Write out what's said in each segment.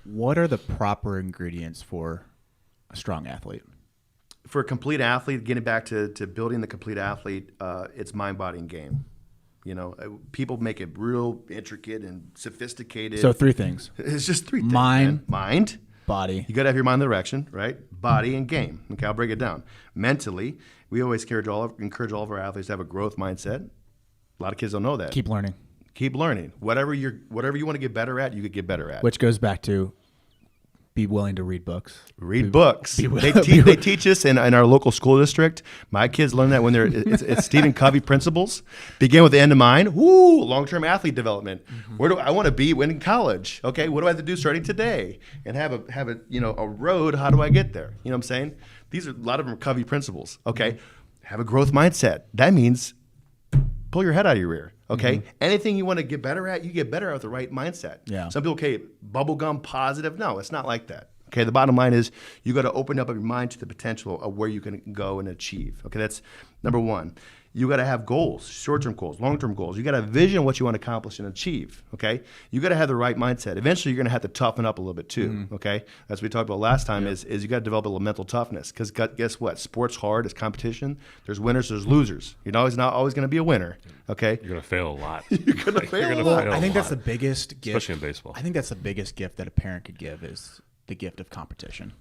what are the proper ingredients for a strong athlete? For a complete athlete, getting back to building the complete athlete, it's mind, body, and game. You know, people make it real intricate and sophisticated. So 3 things. It's just 3 things. Mind. Mind. Body. You got to have your mind in the direction, right? Body and game. Okay, I'll break it down. Mentally, we always encourage all of our athletes to have a growth mindset. A lot of kids don't know that. Keep learning. Keep learning. Whatever you want to get better at, you could get better at. Which goes back to be willing to read books. Read books. They teach us in our local school district. My kids learn that when it's Stephen Covey principles. Begin with the end in mind. Woo, long-term athlete development. Where do I want to be when in college? Okay, what do I have to do starting today? And have a road. How do I get there? You know what I'm saying? These are a lot of them are Covey principles. Okay, have a growth mindset. That means pull your head out of your rear. Okay, anything you want to get better at, you get better at with the right mindset. Yeah. Some people, okay, bubblegum positive. No, it's not like that. Okay, the bottom line is you got to open up your mind to the potential of where you can go and achieve. Okay, that's number 1. You got to have goals, short-term goals, long-term goals. You got to vision what you want to accomplish and achieve. Okay, you got to have the right mindset. Eventually, you're going to have to toughen up a little bit too. Okay, that's what we talked about last time. Is you got to develop a little mental toughness because guess what? Sports hard. It's competition. There's winners. There's losers. You're not always going to be a winner. Okay, you're going to fail a lot. You're going to fail a lot. I think that's the biggest gift, especially in baseball. I think that's the biggest gift that a parent could give is the gift of competition,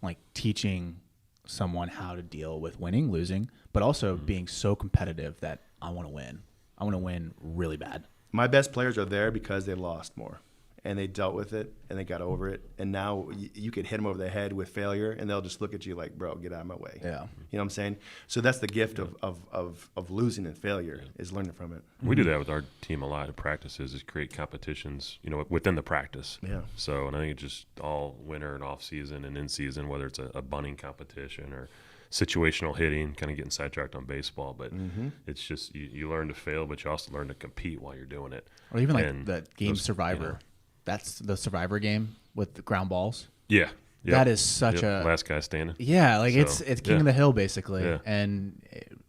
like teaching someone how to deal with winning, losing, but also being so competitive that I want to win. I want to win really bad. My best players are there because they lost more, and they dealt with it, and they got over it. And now you could hit them over the head with failure, and they'll just look at you like, bro, get out of my way. Yeah. You know what I'm saying? So that's the gift of losing and failure is learning from it. We do that with our team a lot at practices is create competitions, within the practice. Yeah. So, and I think it's just all winter and off season and in season, whether it's a bunting competition or situational hitting, kind of getting sidetracked on baseball, but it's just you learn to fail, but you also learn to compete while you're doing it. Or even like the game Survivor. That's the Survivor game with the ground balls. Yeah. That is such a last guy standing. Yeah, like So, it's King of the Hill basically. Yeah. And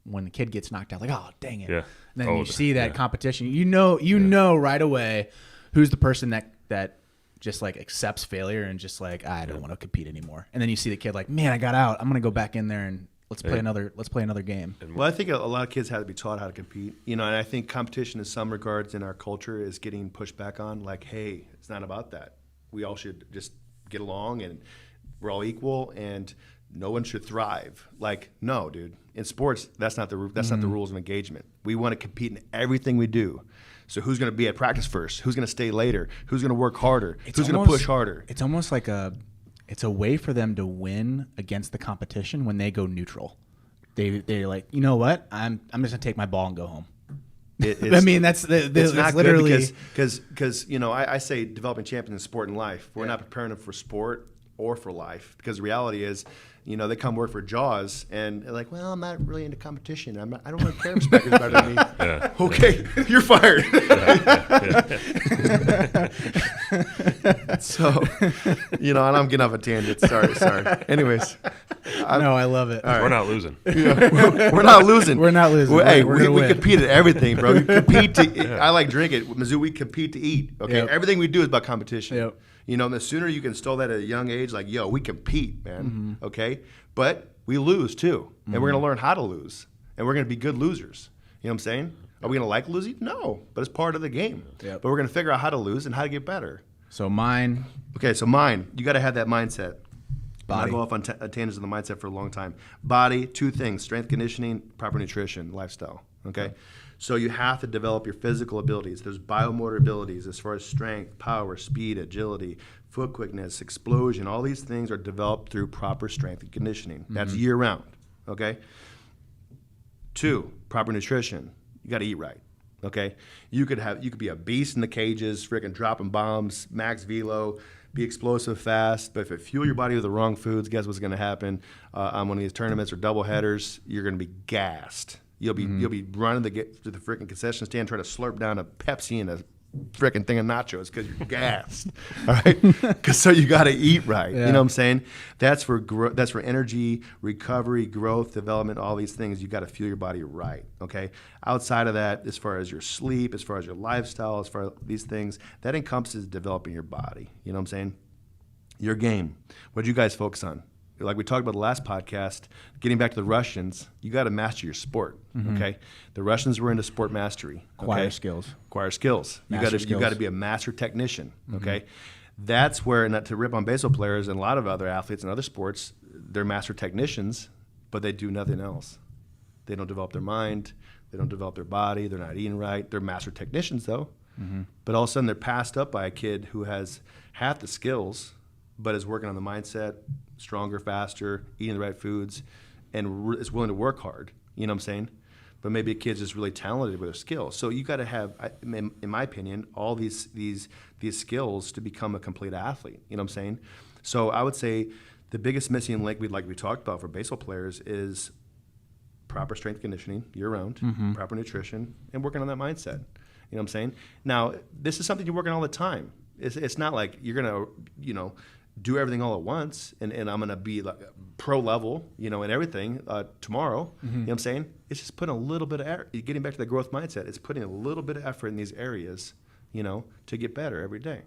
when the kid gets knocked out, like, oh dang it. Yeah. And then you see that competition. You know right away who's the person that just like accepts failure and just like I don't want to compete anymore. And then you see the kid like, man, I got out. I'm gonna go back in there and let's play another game. Well, I think a lot of kids have to be taught how to compete. And I think competition in some regards in our culture is getting pushed back on. Like, hey, it's not about that. We all should just get along and we're all equal and no one should thrive. Like, no, dude. In sports, that's not the rules of engagement. We want to compete in everything we do. So who's going to be at practice first? Who's going to stay later? Who's going to work harder? Who's going to push harder? It's almost like it's a way for them to win against the competition when they go neutral. They're like, you know what? I'm just going to take my ball and go home. I mean, that's not literally because I say developing champions in sport and life. We're not preparing them for sport or for life because the reality is, they come work for Jaws and they're like, well, I'm not really into competition. I don't really care if Specker's better than me. Yeah. Okay, you're fired. So, and I'm getting off a tangent. Sorry. Anyways. I love it. Right. We're not losing. We're not losing. We're not losing. Hey, we're we compete at everything, bro. We compete to. I like drinking. Mizzou, we compete to eat. Okay, Yep. Everything we do is about competition. Yep. The sooner you can install that at a young age, like, yo, we compete, man. Okay, but we lose too, and we're gonna learn how to lose, and we're gonna be good losers. You know what I'm saying? Are we gonna like losing? No, but it's part of the game. Yep. But we're gonna figure out how to lose and how to get better. So mine. Okay, so you got to have that mindset. Body. I go off on tangents on the mindset for a long time. Body, 2 things: strength conditioning, proper nutrition, lifestyle. Okay, so you have to develop your physical abilities. There's biomotor abilities as far as strength, power, speed, agility, foot quickness, explosion. All these things are developed through proper strength and conditioning. That's year round. Okay. 2, proper nutrition. You got to eat right. Okay, you could be a beast in the cages, freaking dropping bombs, max velo, be explosive fast. But if you fuel your body with the wrong foods, guess what's going to happen on one of these tournaments or double headers? You're going to be gassed. You'll be running to the freaking concession stand trying to slurp down a Pepsi and a freaking thing of nachos because you're gassed. All right, so you got to eat right. Yeah. You know what I'm saying? That's for that's for energy, recovery, growth, development. All these things you got to fuel your body right. Okay. Outside of that, as far as your sleep, as far as your lifestyle, as far as these things, that encompasses developing your body. You know what I'm saying? your game. What did you guys focus on? Like we talked about the last podcast, getting back to the Russians, you got to master your sport. Okay, the Russians were into sport mastery. Acquire skills. Acquire skills. You Master got to be a master technician. Okay, that's where, not to rip on baseball players and a lot of other athletes and other sports, they're master technicians, but they do nothing else. They don't develop their mind. They don't develop their body. They're not eating right. They're master technicians though. But all of a sudden they're passed up by a kid who has half the skills, but is working on the mindset, stronger, faster, eating the right foods, and is willing to work hard. You know what I'm saying? But maybe a kid's just really talented with their skills. So you got to have, in my opinion, all these skills to become a complete athlete. You know what I'm saying? So I would say the biggest missing link, like we talked about for baseball players, is proper strength conditioning year-round, proper nutrition, and working on that mindset. You know what I'm saying? Now, this is something you're working all the time. It's not like you're going to, do everything all at once and I'm going to be like pro level, and everything tomorrow. You know what I'm saying? It's just putting a little bit of getting back to the growth mindset. It's putting a little bit of effort in these areas, to get better every day.